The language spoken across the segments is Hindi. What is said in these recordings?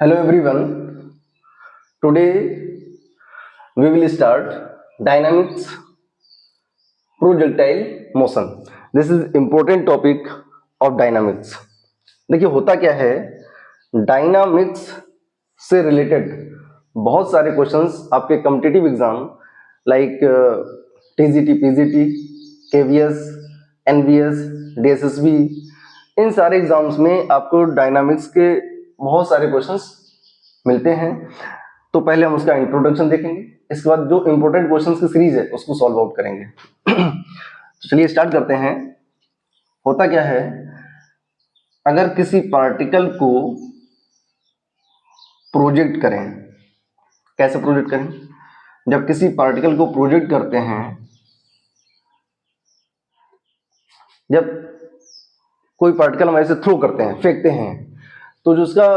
Hello everyone. Today we will start dynamics projectile motion. This is important topic of dynamics. देखिए होता क्या है, डायनामिक्स से रिलेटेड बहुत सारे क्वेश्चंस आपके competitive exam like TGT, PGT, KVS, NBS, DSSB, इन सारे एग्जाम्स में आपको डायनामिक्स के बहुत सारे क्वेश्चंस मिलते हैं। तो पहले हम उसका इंट्रोडक्शन देखेंगे, इसके बाद जो इंपॉर्टेंट क्वेश्चंस की सीरीज है उसको सॉल्व आउट करेंगे। तो चलिए स्टार्ट करते हैं। होता क्या है, अगर किसी पार्टिकल को प्रोजेक्ट करें, कैसे प्रोजेक्ट करें? जब किसी पार्टिकल को प्रोजेक्ट करते हैं, जब कोई पार्टिकल हम ऐसे थ्रो करते हैं, फेंकते हैं, तो जो उसका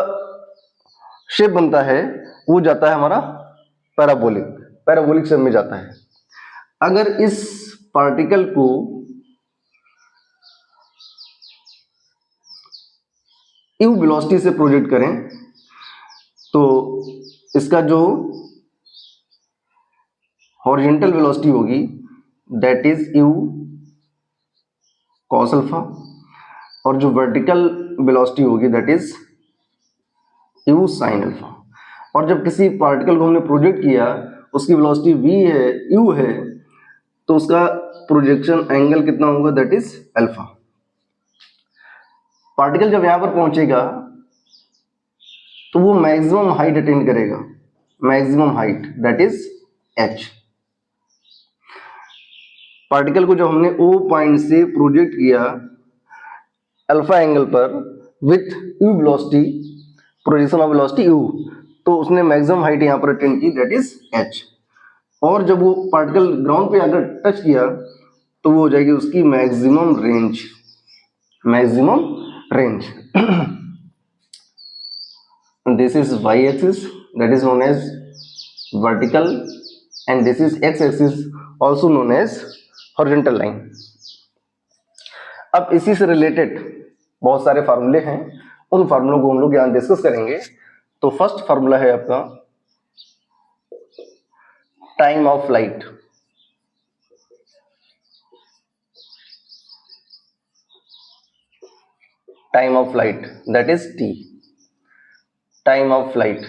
शेप बनता है वो जाता है हमारा पैराबोलिक शेप में जाता है। अगर इस पार्टिकल को यू वेलोसिटी से प्रोजेक्ट करें तो इसका जो हॉरिजॉन्टल वेलोसिटी होगी that is you cos alpha, और जो वर्टिकल वेलोसिटी होगी that is you sine alpha. और जब किसी पार्टिकल को हमने प्रोजेक्ट किया, उसकी वेलोसिटी v है, u है, तो उसका प्रोजेक्शन एंगल कितना होगा दैट इज अल्फा। पार्टिकल जब यहां पर पहुंचेगा तो वो मैक्सिमम हाइट अटेन करेगा, maximum height that is h। Particle को जब हमने O पॉइंट से प्रोजेक्ट किया अल्फा एंगल पर with u velocity, projection of velocity u, तो उसने मैक्सिमम हाइट यहां पर अटेन की दैट इज h। और जब वो पार्टिकल ग्राउंड पे अगर टच किया तो वो हो जाएगी उसकी maximum range, maximum range. This is y axis that is known as vertical and this is x axis also known as horizontal line. अब इसी से रिलेटेड बहुत सारे फार्मूले हैं, उन फार्मूलों को हम लोग यहां डिस्कस करेंगे। तो फर्स्ट फार्मूला है आपका time of light. Time of light that is t। Time of light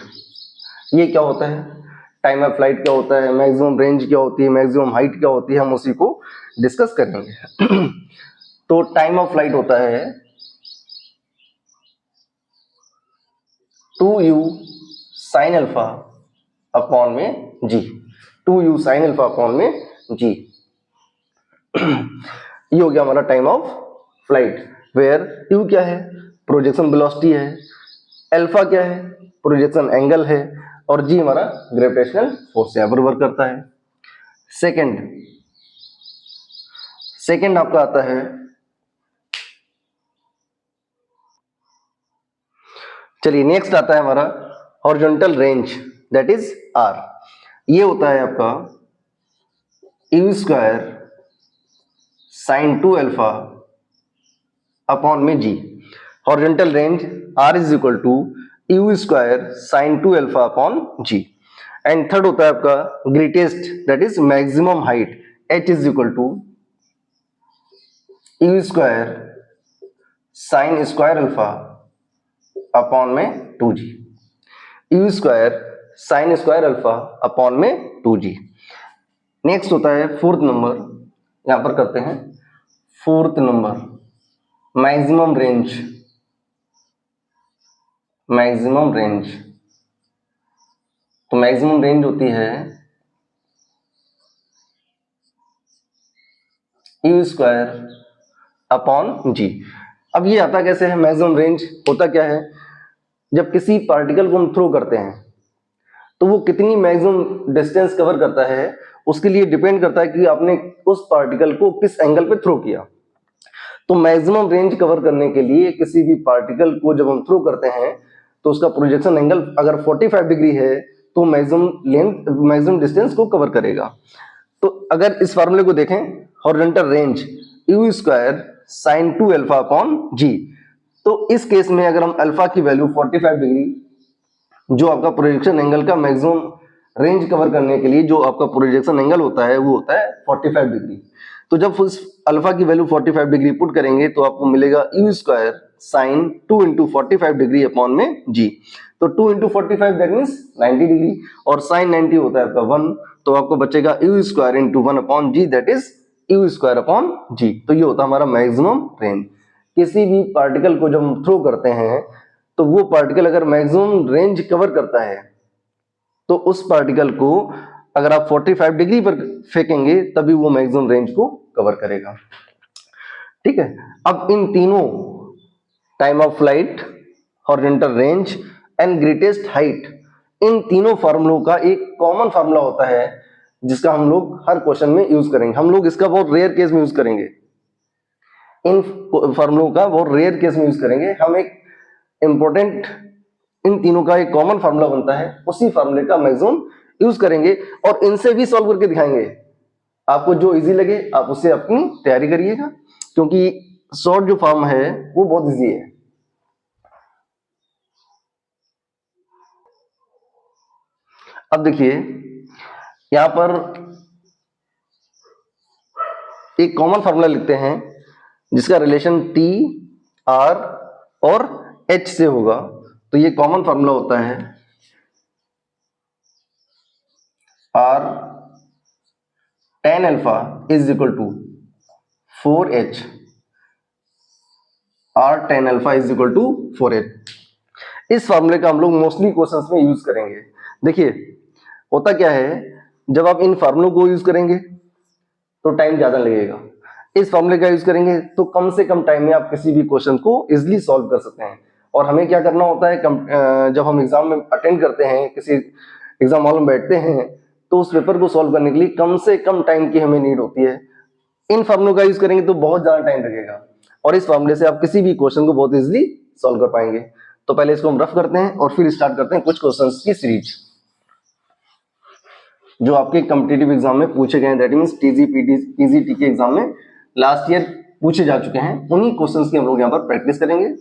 ये क्या होता है? टाइम ऑफ लाइट क्या होता है, मैक्सिमम रेंज क्या होती है, मैक्सिमम हाइट क्या होती है, हम उसी को डिस्कस करेंगे। तो टाइम ऑफ लाइट होता है 2u साइन अल्फा अपॉन में g, 2u sine alpha upon में g। ये हो गया हमारा time of flight, where u क्या है, प्रोजेक्शन वेलोसिटी है, अल्फा क्या है, प्रोजेक्शन एंगल है, और g हमारा ग्रेविटेशनल फोर्स यहां पर वर्क करता है। सेकंड आपका आता है, चलिए नेक्स्ट आता है हमारा horizontal range that is r। ये होता है आपका u square sine 2 alpha upon में g। Horizontal range r is equal to u square sine 2 alpha upon g। And third होता है आपका greatest that is maximum height h is equal to u square sine square alpha upon में 2g। u square sine square alpha upon में 2g। नेक्स्ट होता है फोर्थ नंबर, यहां पर करते हैं fourth number maximum range. Maximum range, तो मैक्सिमम रेंज होती है u स्क्वायर अपॉन g। अब ये आता कैसे है मैक्सिमम रेंज? होता क्या है, जब किसी पार्टिकल को हम थ्रो करते हैं तो वो कितनी मैक्सिमम डिस्टेंस कवर करता है, उसके लिए डिपेंड करता है कि आपने उस पार्टिकल को किस एंगल पे थ्रो किया। तो मैक्सिमम रेंज कवर करने के लिए किसी भी पार्टिकल को जब हम थ्रो करते हैं तो उसका प्रोजेक्शन एंगल अगर 45 डिग्री है तो मैक्सिमम लेंथ, मैक्सिमम डिस्टेंस को कवर करेगा। तो अगर इस फार्मूले को देखें, horizontal range u square sine 2 alpha upon g, तो इस केस में अगर हम अल्फा की वैल्यू 45 डिग्री, जो आपका प्रोजेक्शन एंगल का मैक्सिमम रेंज कवर करने के लिए जो आपका प्रोजेक्शन एंगल होता है वो होता है 45 डिग्री। तो जब उस अल्फा की वैल्यू 45 डिग्री पुट करेंगे तो आपको मिलेगा u square sine 2 into 45 degree upon में जी। तो 2 इंटू 45 दैट मीन्स 90 डिग्री, और साइन 90 होता है आपका 1, तो आपको बचेगा u square into 1 upon g, that is u square upon g. तो ये होता है हमारा मैक्सिमम रेंज। किसी भी पार्टिकल को जब हम थ्रो करते हैं तो वो पार्टिकल अगर मैक्सिमम रेंज कवर करता है तो उस पार्टिकल को अगर आप 45 डिग्री पर फेंकेंगे तभी वो मैक्सिमम रेंज को कवर करेगा। ठीक है, अब इन तीनों time of flight, horizontal range and greatest height, इन तीनों फार्मूलों का एक कॉमन फार्मूला होता है जिसका हम लोग हर क्वेश्चन में यूज करेंगे। हम लोग इसका बहुत रेयर केस में यूज करेंगे, इन फार्मूलों का बहुत रेयर केस में यूज करेंगे। हम एक इंपॉर्टेंट, इन तीनों का एक कॉमन फार्मूला बनता है, उसी फार्मूले का मैक्सिमम यूज करेंगे और इनसे भी सॉल्व करके दिखाएंगे। आपको जो इजी लगे आप उससे अपनी तैयारी करिएगा, क्योंकि शॉर्ट जो फॉर्म है वो बहुत इजी है। अब देखिए यहां पर एक कॉमन फार्मूला लिखते हैं जिसका रिलेशन टी, आर और एच से होगा। तो ये कॉमन फार्मूला होता है R tan alpha is equal to 4h, r tan alpha is equal to 4h। इस फार्मूले का हम लोग मोस्टली क्वेश्चंस में यूज करेंगे। देखिए होता क्या है, जब आप इन फार्मूलों को यूज करेंगे तो टाइम ज्यादा लगेगा, इस फार्मूले का यूज करेंगे तो कम से कम टाइम में आप किसी भी क्वेश्चन को इजिली सॉल्व कर सकते हैं। और हमें क्या करना होता है, जब हम एग्जाम में अटेंड करते हैं, किसी एग्जाम हॉल में बैठते हैं, तो उस पेपर को सॉल्व करने के लिए कम से कम टाइम की हमें नीड होती है। इन फार्मूलों का यूज करेंगे तो बहुत ज्यादा टाइम लगेगा, और इस फार्मूले से आप किसी भी क्वेश्चन को बहुत इजिली सॉल्व कर पाएंगे। तो पहले इसको हम रफ करते हैं और फिर स्टार्ट करते हैं कुछ क्वेश्चंस की सीरीज जो आपके कॉम्पिटिटिव एग्जाम में पूछे गए हैं, दैट मींस टीजीटी के एग्जाम में लास्ट ईयर पूछे जा चुके हैं। उन्हीं क्वेश्चंस की हम लोग यहाँ पर प्रैक्टिस करेंगे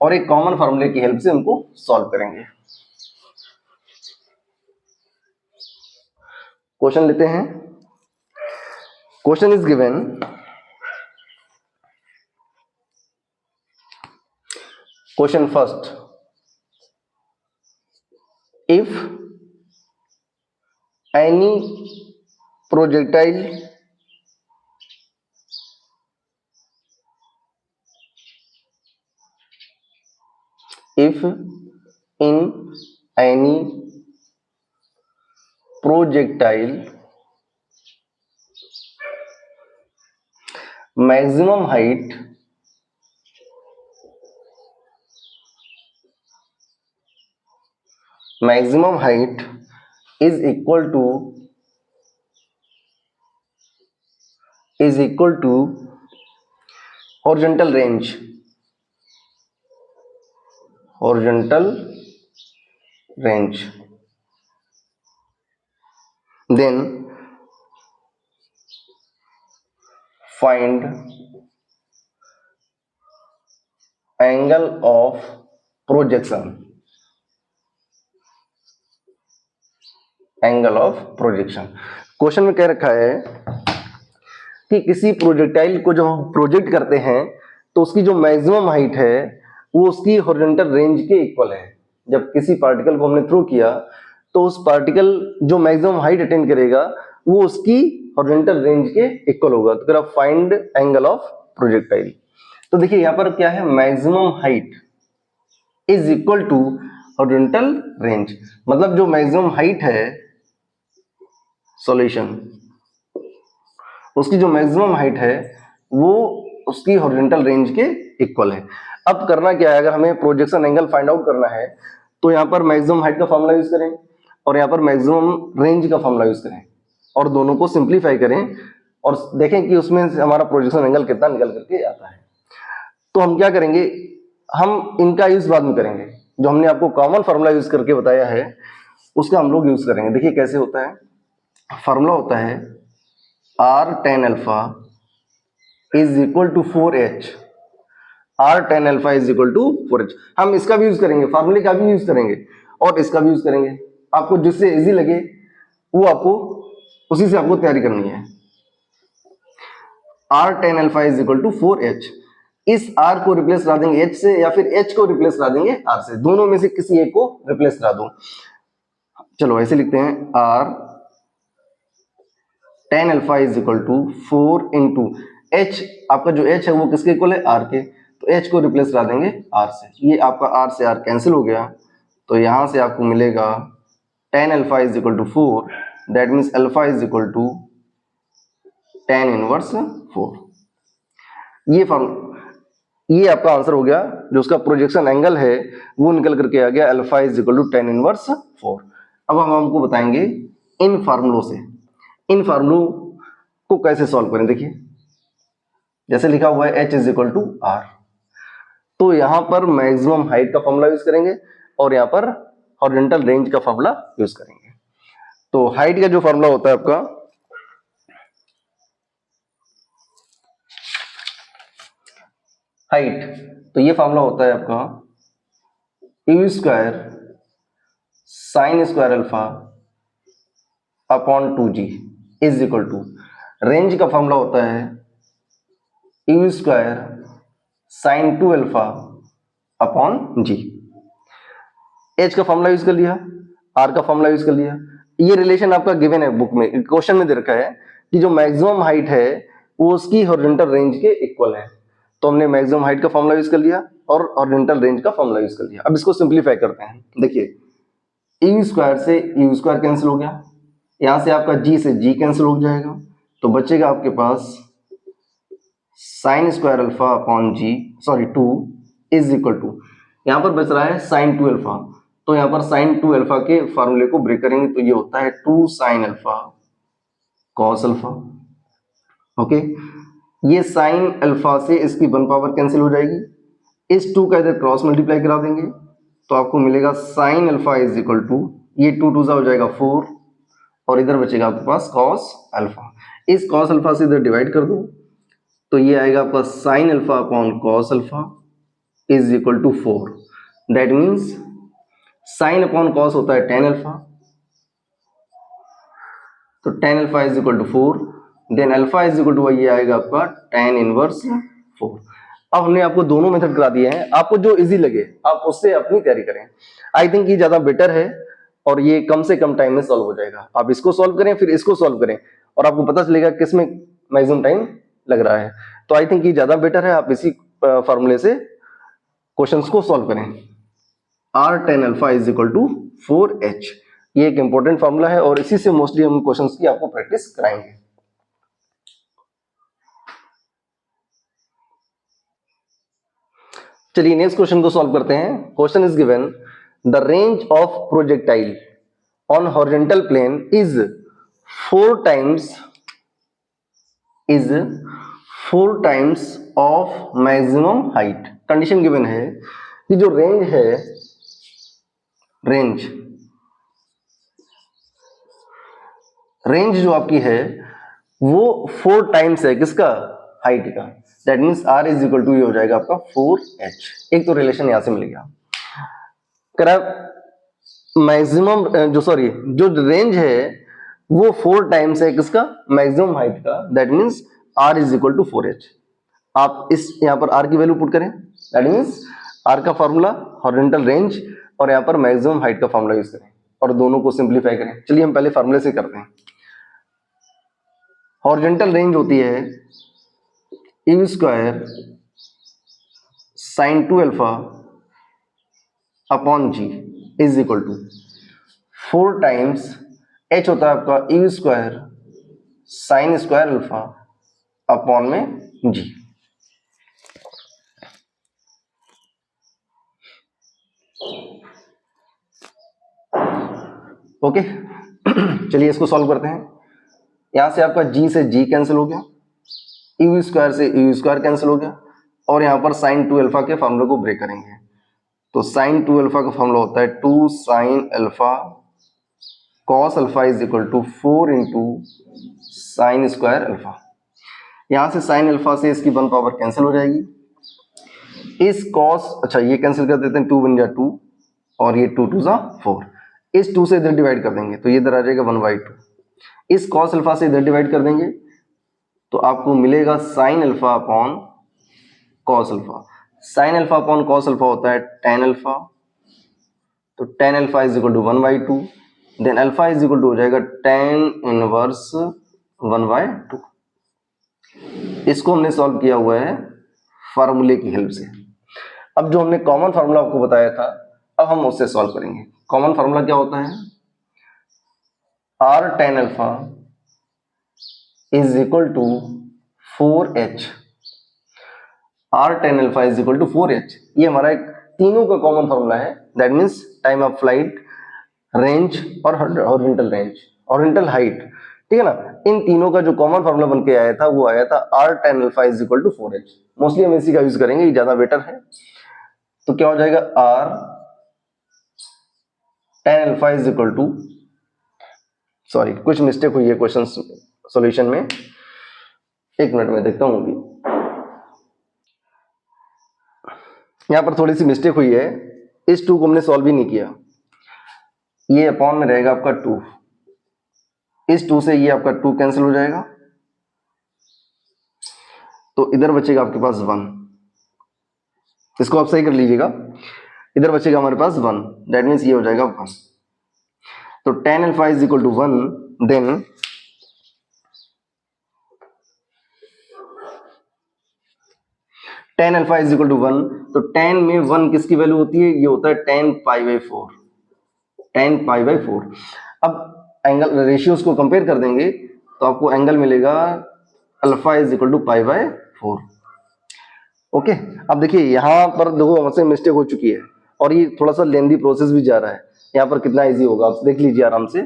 और एक कॉमन फार्मूले की हेल्प से उनको सॉल्व करेंगे। क्वेश्चन लेते हैं। Question is given, question first, if any projectile if in any projectile maximum height is equal to horizontal range, then find angle of projection, question में कह रखा है कि किसी प्रोजेक्टाइल को जब हम प्रोजेक्ट करते हैं तो उसकी जो मैक्सिमम हाइट है वो उसकी हॉरिजॉन्टल रेंज के इक्वल है। जब किसी पार्टिकल को हमने थ्रो किया तो उस पार्टिकल जो मैक्सिमम हाइट अटेन करेगा वो उसकी हॉरिजॉन्टल रेंज के इक्वल होगा। तो फिर फाइंड एंगल ऑफ प्रोजेक्टाइल। तो देखिए यहाँ पर क्या है, maximum height is equal to horizontal range, मतलब जो मैक्सिमम हाइट है सॉल्यूशन, उसकी जो मैक्सिमम हाइट है वो उसकी हॉरिजॉन्टल रेंज के इक्वल है। अब करना क्या है, अगर हमें प्रोजेक्शन एंगल फाइंड आउट करना है तो यहाँ पर मैक्सिमम हाइट का फॉर्मूला यूज करें और यहाँ पर मैक्सिमम रेंज का फॉर्मूला यूज करें और दोनों को सिंप्लीफाई करें और देखें कि उसमें हमारा प्रोजेक्शन एंगल कितना निकल करके आता है। तो हम क्या करेंगे, हम इनका यूज बाद में करेंगे, जो हमने आपको कॉमन फॉर्मूला यूज करके बताया है उसका हम लोग यूज करेंगे। देखिए कैसे होता है, फॉर्मूला होता है r tan alpha is equal to 4h, R tan alpha is equal to 4h। हम इसका भी यूज करेंगे, फार्मूले का भी यूज करेंगे और इसका भी यूज करेंगे। आपको जिससे इजी लगे वो आपको उसी से आपको तैयारी करनी है। R tan alpha is equal to 4h। इस r को रिप्लेस करा देंगे h से या फिर h को रिप्लेस करा देंगे r से, दोनों में से किसी एक को रिप्लेस करा दो। चलो ऐसे लिखते हैं, r tan alpha is equal to 4 into h। आपका जो h है वो किसके इक्वल है, r के, तो h को रिप्लेस करा देंगे r से। ये आपका r से r कैंसिल हो गया, तो यहां से आपको मिलेगा tan alpha is equal to 4, that means alpha is equal to tan inverse 4। ये आपका आंसर हो गया। जो उसका प्रोजेक्शन एंगल है वो निकल करके आ गया alpha is equal to tan inverse 4। अब हम आपको बताएंगे इन फार्मूलों से, इन फार्मूलों को कैसे सॉल्व करें। देखिए जैसे लिखा हुआ है h is equal to r, तो यहां पर मैक्सिमम हाइट का फॉर्मूला यूज करेंगे और यहां पर हॉरिजॉन्टल रेंज का फॉर्मूला यूज करेंगे। तो हाइट का जो फॉर्मूला होता है आपका, हाइट, तो ये फॉर्मूला होता है आपका U square sine square alpha upon 2g is equal to, range का फॉर्मूला होता है U square sine 2 alpha upon g। h का फॉर्मूला यूज कर लिया, r का फॉर्मूला यूज कर लिया। ये रिलेशन आपका गिवन है बुक में, क्वेश्चन में दे रखा है कि जो मैक्सिमम हाइट है वो उसकी हॉरिजॉन्टल रेंज के इक्वल है, तो हमने मैक्सिमम हाइट का फॉर्मूला यूज कर लिया और हॉरिजॉन्टल रेंज का फॉर्मूला यूज कर लिया। अब इसको सिंप्लीफाई करते हैं। देखिए यू स्क्वायर से यू स्क्वायर कैंसिल हो गया, यहां से आपका g से g कैंसिल हो जाएगा, तो बचेगा आपके पास sine square alpha upon g, sorry 2 is equal to, यहां पर बच रहा है साइन 2 अल्फा, तो यहां पर साइन 2 अल्फा के फॉर्मूले को ब्रेक करेंगे तो ये होता है 2 sine alpha cos alpha. Okay, ये साइन अल्फा से इसकी 1 पावर कैंसिल हो जाएगी, इस 2 का इधर क्रॉस मल्टीप्लाई करा देंगे तो आपको मिलेगा sine alpha is equal to, ये 2 2 हो जाएगा 4 और इधर बचेगा आपके पास कॉस अल्फा। इस कॉस अल्फा से इधर डिवाइड कर दो तो ये आएगा आपका sine alpha upon cos alpha is equal to 4। That means sine upon cos होता है टेन अल्फा, तो tan alpha is equal to 4, then alpha is equal to ये आएगा आपका टेन इनवर्स 4। अब हमने आपको दोनों मेथड करा दिए हैं, आपको जो इजी लगे आप उससे अपनी तैयारी करें। आई थिंक ये ज्यादा बेटर है और ये कम से कम टाइम में सॉल्व हो जाएगा। आप इसको सॉल्व करें फिर इसको सॉल्व करें और आपको पता चलेगा किस में मैक्सिमम टाइम लग रहा है। तो आई थिंक ये ज्यादा बेटर है, आप इसी फॉर्मूले से क्वेश्चंस को सॉल्व करें। R tan alpha is equal to 4h, ये एक इंपॉर्टेंट फॉर्मूला है और इसी से मोस्टली हम क्वेश्चंस की आपको प्रैक्टिस कराएंगे। चलिए नेक्स्ट क्वेश्चन को सॉल्व करते हैं। Question is given the range of projectile on horizontal plane is 4 times of maximum height. Condition given है कि जो रेंज है, रेंज जो आपकी है वो 4 टाइम्स है किसका, हाइट का। That means r is equal to ये हो जाएगा आपका 4h। एक तो रिलेशन यहां से मिल गया। करा मैक्सिमम जो रेंज है वो 4 टाइम्स है किसका, मैक्सिमम हाइट का। That means r is equal to 4h। आप इस यहां पर r की वैल्यू पुट करें, दैट मीन्स r का फॉर्मूला हॉरिजॉन्टल रेंज और यहां पर मैक्सिमम हाइट का फॉर्मूला यूज करें और दोनों को सिंप्लीफाई करें। चलिए हम पहले फॉर्मूले से करते हैं। हॉरिजॉन्टल रेंज होती है U square sine 2 alpha upon g is equal to 4 times h होता है आपका U square sine square alpha upon में g। ओके चलिए इसको सॉल्व करते हैं। यहां से आपका g से g कैंसिल हो गया, यू स्क्वायर से यू स्क्वायर कैंसिल हो गया और यहां पर साइन 2 अल्फा के फॉर्मूले को ब्रेक करेंगे तो साइन 2 अल्फा का फॉर्मूला होता है 2 sine alpha cos alpha is equal to 4 into sine square alpha. यहां से साइन अल्फा से इसकी 1 पावर कैंसिल हो जाएगी इस कॉस, अच्छा ये कैंसिल कर देते हैं, 2 बन जा 2 और ये 2 2 जा 4, इस 2 से इधर डिवाइड कर देंगे तो ये इधर आ जाएगा 1/2। इस कॉस अल्फा से इधर डिवाइड कर देंगे तो आपको मिलेगा sine alpha upon cos alpha. Sine alpha upon cos alpha होता है tan अल्फा, तो tan alpha is equal to 1/2, then alpha is equal to हो जाएगा tan इनवर्स 1/2। इसको हमने सॉल्व किया हुआ है फार्मूले की हेल्प से। अब जो हमने कॉमन फार्मूला आपको बताया था, अब हम उससे सॉल्व करेंगे। कॉमन फार्मूला क्या होता है, r tan alpha is equal to 4h, r tan alpha is equal to 4h। ये हमारा एक तीनों का कॉमन फार्मूला है, that means time of flight, range और हॉरिजॉन्टल रेंज, हॉरिजॉन्टल हाइट, ठीक है ना। इन तीनों का जो कॉमन फार्मूला बन के आया था वो आया था r tan alpha is equal to 4h। Mostly हम इसी का यूज करेंगे, ये ज्यादा बेटर है। तो क्या हो जाएगा, r tan alpha is equal to, sorry कुछ मिस्टेक हुई है क्वेश्चन सॉल्यूशन में, एक मिनट में देखता हूँ। अभी यहां पर थोड़ी सी मिस्टेक हुई है, इस 2 को हमने सॉल्व ही नहीं किया। ये अपॉन में रहेगा आपका 2, इस 2 से ये आपका 2 कैंसिल हो जाएगा तो इधर बचेगा आपके पास 1। इसको आप सही कर लीजिएगा, इधर बचेगा हमारे पास 1, दैट मीन्स ये हो जाएगा 1। तो tan alpha is equal to 1, then tan alpha is equal to 1, तो tan में 1 किसकी वैल्यू होती है, ये होता है tan π/4, tan π/4। अब एंगल रेशियोज को कंपेयर कर देंगे तो आपको एंगल मिलेगा alpha is equal to π/4। Okay, अब देखिए यहाँ पर देखो हमसे मिस्टेक हो चुकी है और ये थोड़ा सा लेंदी प्रोसेस भी जा रहा है। यहाँ पर कितना इजी होगा आप देख लीजिए आराम से।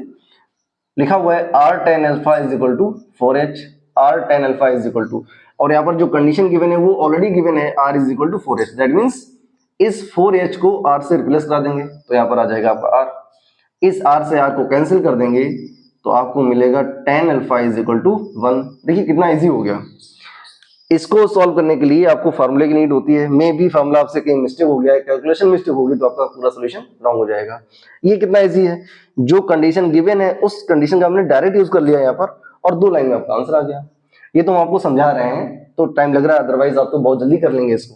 लिखा हुआ है r tan alpha is equal to 4h, r tan alpha is equal to, और यहाँ पर जो कंडीशन गिवन है वो ऑलरेडी गिवन है, r is equal to 4h, that means इस 4h को r से रिप्लेस करा देंगे तो यहाँ पर आ जाएगा आपका r। इस r से r को कैंसिल कर देंगे तो आपको मिलेगा tan alpha is equal to 1। देखिए कितना इजी हो गया। इसको सॉल्व करने के लिए आपको फार्मूले की नीड होती है, मे भी फार्मूला आपसे कहीं मिस्टेक हो गया है, कैलकुलेशन मिस्टेक होगी तो आपका पूरा सॉल्यूशन रॉन्ग हो जाएगा। ये कितना इजी है, जो कंडीशन गिवन है उस कंडीशन का हमने डायरेक्ट यूज कर लिया यहाँ पर और 2 लाइन में आपका आंसर आ गया। ये तो हम आपको समझा रहे हैं तो टाइम लग रहा है, अदरवाइज आप तो बहुत जल्दी कर लेंगे इसको।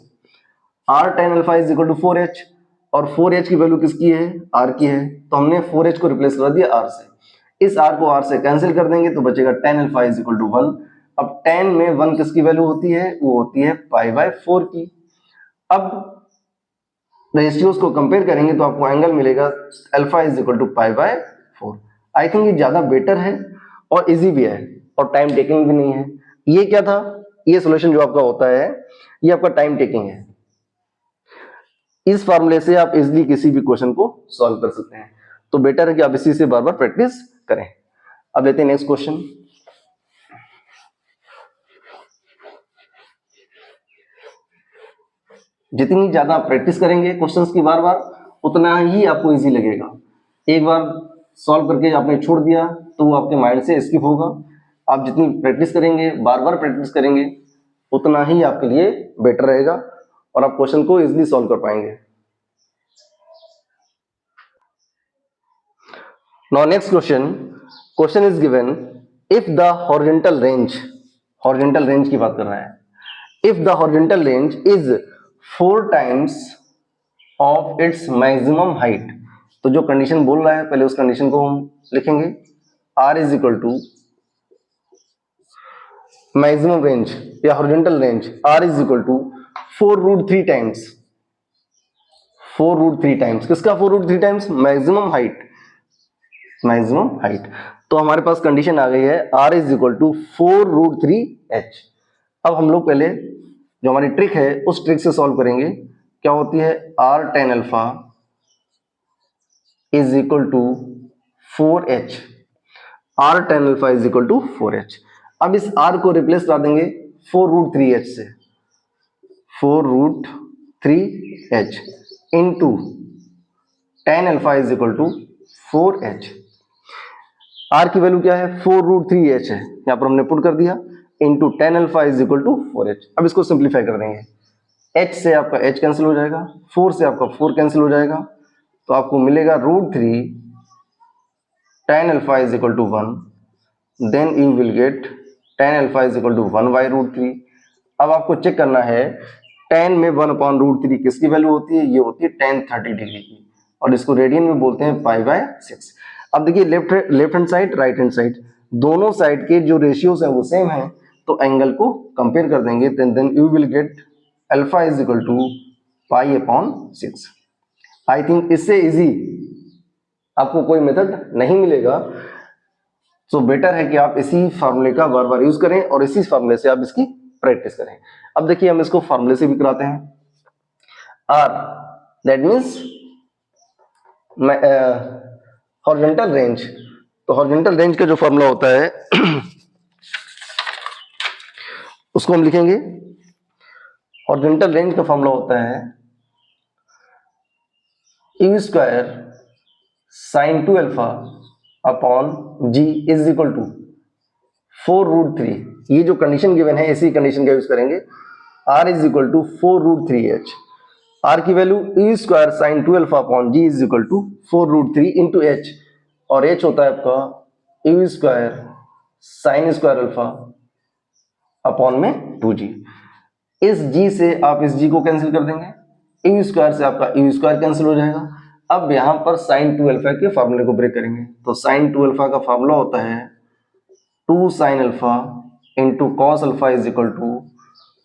r tan alpha is equal to 4h, और 4h की वैल्यू किसकी है, r की है, तो हमने 4h को रिप्लेस कर दिया r से। इस r को r से कैंसिल कर देंगे तो बचेगा tan alpha is equal to 1। अब tan में 1 किसकी वैल्यू होती है, वो होती है π/4 की। अब रेशियोज को कंपेयर करेंगे तो आपको एंगल मिलेगा alpha is equal to π/4। I think ये ज्यादा बेटर है और इजी भी है और टाइम टेकिंग भी नहीं है। ये क्या था, ये सॉल्यूशन जो आपका होता है ये आपका टाइम टेकिंग है। इस फार्मूले से आप इजीली किसी भी क्वेश्चन को सॉल्व कर सकते हैं, तो बेटर है कि आप इसी से बार बार प्रैक्टिस करें। अब लेते हैं नेक्स्ट क्वेश्चन। जितनी ज्यादा प्रैक्टिस करेंगे क्वेश्चंस की बार बार, उतना ही आपको इजी लगेगा। एक बार सॉल्व करके आपने छोड़ दिया तो वो आपके माइंड से स्किप होगा। आप जितनी प्रैक्टिस करेंगे, बार बार प्रैक्टिस करेंगे, उतना ही आपके लिए बेटर रहेगा और आप क्वेश्चन को इजीली सॉल्व कर पाएंगे। Now next question is given, if the horizontal range की बात कर रहा है, if the horizontal range is 4 times of its maximum height, तो जो कंडीशन बोल रहा है पहले उस कंडीशन को हम लिखेंगे, r is equal to maximum range या horizontal range, r is equal to 4√3 times, 4√3 times किसका, 4√3 times maximum height, maximum height. तो हमारे पास कंडीशन आ गई है r is equal to 4√3h। अब हम लोग पहले जो हमारी ट्रिक है उस ट्रिक से सॉल्व करेंगे। क्या होती है, r tan alpha is equal to 4h, r tan alpha is equal to 4h। अब इस r को रिप्लेस कर देंगे 4√3h से, 4√3h into tan alpha is equal to 4h। r की वैल्यू क्या है, 4√3h है, यहां पर हमने पुट कर दिया, into tan alpha is equal to 4h। अब इसको सिंप्लीफाई कर देंगे, h से आपका h कैंसिल हो जाएगा, 4 से आपका 4 कैंसिल हो जाएगा, तो आपको मिलेगा √3 tan alpha is equal to 1, then you will get tan alpha is equal to 1/√3। अब आपको चेक करना है tan में 1/√3 किसकी वैल्यू होती है, ये होती है tan 30 डिग्री की, और इसको रेडियन में बोलते हैं π/6। अब देखिए left hand side right hand side दोनों साइड के जो रेशियोज हैं वो सेम है, तो एंगल को कंपेयर कर देंगे, then you will get alpha is equal to π/6। I think इससे इजी आपको कोई मेथड नहीं मिलेगा, सो बेटर है कि आप इसी फार्मूले का बार बार यूज करें और इसी फार्मूले से आप इसकी प्रैक्टिस करें। अब देखिए हम इसको फार्मूले से भी कराते हैं। R that means horizontal range, तो हॉरिजॉन्टल रेंज का जो फॉर्मूला होता है उसको हम लिखेंगे, हॉरिजॉन्टल रेंज का फॉर्मूला होता है u square sin 2 alpha upon g is equal to 4√3। ये जो कंडीशन गिवन है इसी कंडीशन का यूज करेंगे, r is equal to 4√3h। r की value u square sin 2 alpha upon g is equal to 4√3 into h, और h होता है आपका u square sin square alpha upon में 2g। इस g से आप इस g को कैंसिल कर देंगे, u स्क्वायर से आपका u स्क्वायर कैंसिल हो जाएगा। अब यहां पर sin 2 अल्फा के फार्मूले को ब्रेक करेंगे, तो sin 2 अल्फा का फार्मूला होता है 2 sin alpha into cos alpha is equal to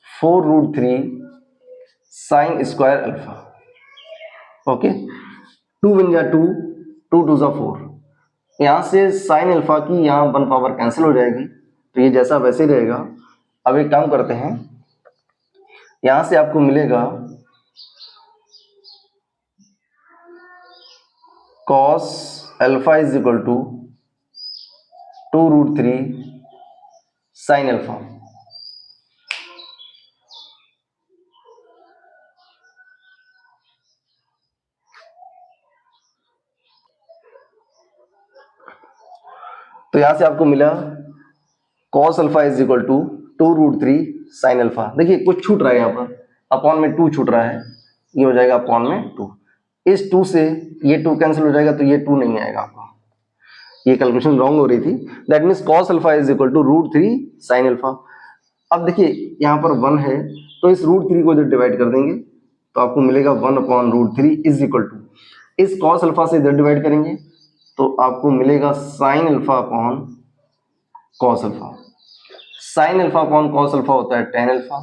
4√3 sin square alpha. Okay, 2 one जा 2, 2 2 जा 4, यहां से sin अल्फा की यहां 1 पावर कैंसिल हो जाएगी, तो ये जैसा वैसे ही रहेगा। अब एक काम करते हैं, यहां से आपको मिलेगा cos alpha is equal to 2√3 sin alpha. तो यहां से आपको मिला cos alpha is equal to 2√3 sin alpha. देखिए कुछ छूट रहा है, यहाँ पर अपॉन में 2 छूट रहा है, ये हो जाएगा अपॉन में 2। इस 2 से ये 2 कैंसिल हो जाएगा, तो ये 2 नहीं आएगा आपका, ये कैलकुलेशन रॉन्ग हो रही थी। That means cos alpha is equal to √3 sin alpha. अब देखिए यहाँ पर 1 है, तो इस √3 को जब डिवाइड कर देंगे तो आपको मिलेगा 1/√3 इज इक्वल टू, इस cos अल्फा से इधर डिवाइड करेंगे तो आपको मिलेगा sin alpha upon cos alpha. sin alpha upon cos alpha होता है tan alpha.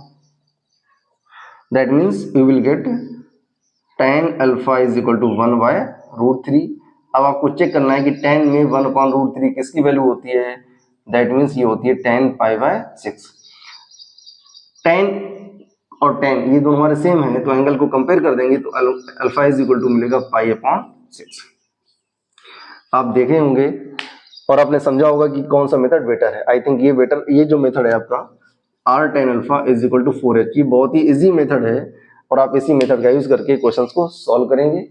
That means you will get tan alpha is equal to 1/√3। अब आपको चेक करना है कि tan में 1/√3 किसकी वैल्यू होती है, दैट मीन्स ये होती है tan π/6। tan और tan ये दोनों हमारे सेम है, तो एंगल को कंपेयर कर देंगे तो अल्फा इज इक्वल टू मिलेगा π/6। आप देखे होंगे और आपने समझा होगा कि कौन सा मेथड बेटर है। आई थिंक ये जो मेथड है आपका r tan alpha is equal to 4h, ये बहुत ही इजी मेथड है और आप इसी मेथड का यूज करके क्वेश्चंस को सॉल्व करेंगे।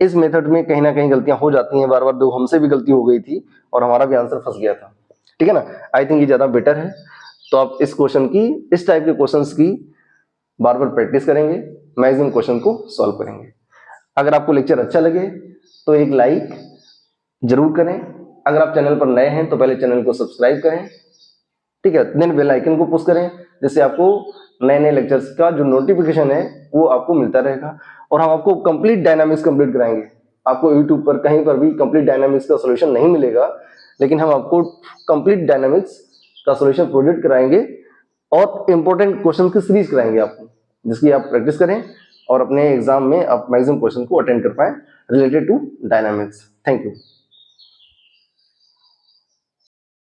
इस मेथड में कहीं ना कहीं गलतियां हो जाती हैं, बार बार दो हमसे भी गलती हो गई थी और हमारा भी आंसर फंस गया था, ठीक है ना। आई थिंक ये ज्यादा बेटर है, तो आप इस टाइप के क्वेश्चंस की बार बार प्रैक्टिस करेंगे, मैक्सिमम क्वेश्चन को सॉल्व करेंगे। अगर आपको लेक्चर अच्छा लगे तो एक लाइक जरूर करें। अगर आप चैनल पर नए हैं तो पहले चैनल को सब्सक्राइब करें, ठीक है, देन बेल आइकन को पुश करें, जिससे आपको नए नए लेक्चर्स का जो नोटिफिकेशन है वो आपको मिलता रहेगा। और हम आपको कंप्लीट डायनामिक्स कंप्लीट कराएंगे। आपको यूट्यूब पर कहीं पर भी कंप्लीट डायनामिक्स का सॉल्यूशन नहीं मिलेगा, लेकिन हम आपको कंप्लीट डायनामिक्स का सॉल्यूशन प्रोजेक्ट कराएंगे और इंपॉर्टेंट क्वेश्चन की सीरीज कराएंगे आपको, जिसकी आप प्रैक्टिस करें और अपने एग्जाम में आप मैक्सिमम क्वेश्चन को अटेंड कर पाए related to dynamics. Thank you.